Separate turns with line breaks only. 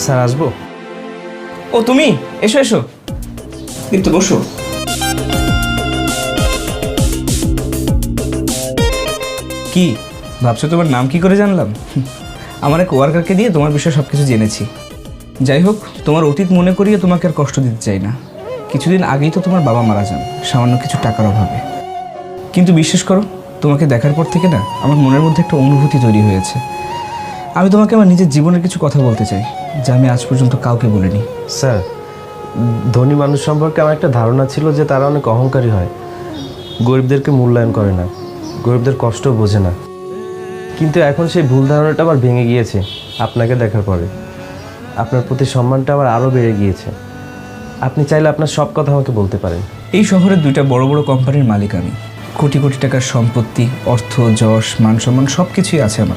Sir আসবো?
ও তুমি, এসো এসো, কিন্তু বসো। কি ভাবছো তোমার নাম কি করে জানলাম? আমার এক ওয়ার্কারকে দিয়ে তোমার বিষয়ে সব কিছু জেনেছি। যাই হোক, তোমার অতীত মনে করিয়ে তোমাকে আর কষ্ট দিতে চাই না। কিছুদিন আগেই তো তোমার বাবা মারা যান সামান্য কিছু টাকার অভাবে, কিন্তু বিশ্বাস করো, তোমাকে দেখার পর থেকে না আমার মনের মধ্যে একটা অনুভূতি তৈরি হয়েছে। আমি তোমাকে আমার নিজের জীবনের কিছু কথা বলতে চাই, যা আমি আজ পর্যন্ত কাউকে বলিনি।
স্যার, ধনী মানুষ সম্পর্কে আমার একটা ধারণা ছিল যে তারা অনেক অহংকারী হয়, গরিবদেরকে মূল্যায়ন করে না, গরিবদের কষ্ট বোঝে না। কিন্তু এখন সেই ভুল ধারণাটা আবার ভেঙে গিয়েছে আপনাকে দেখার পরে। আপনার প্রতি সম্মানটা আবার আরও বেড়ে গিয়েছে। আপনি চাইলে আপনার সব কথা আমাকে বলতে পারেন।
এই শহরের দুইটা বড় বড় কোম্পানির মালিক আমি। কোটি কোটি টাকার সম্পত্তি, অর্থ, যশ, মান সম্মান সব কিছুই আছে আমার।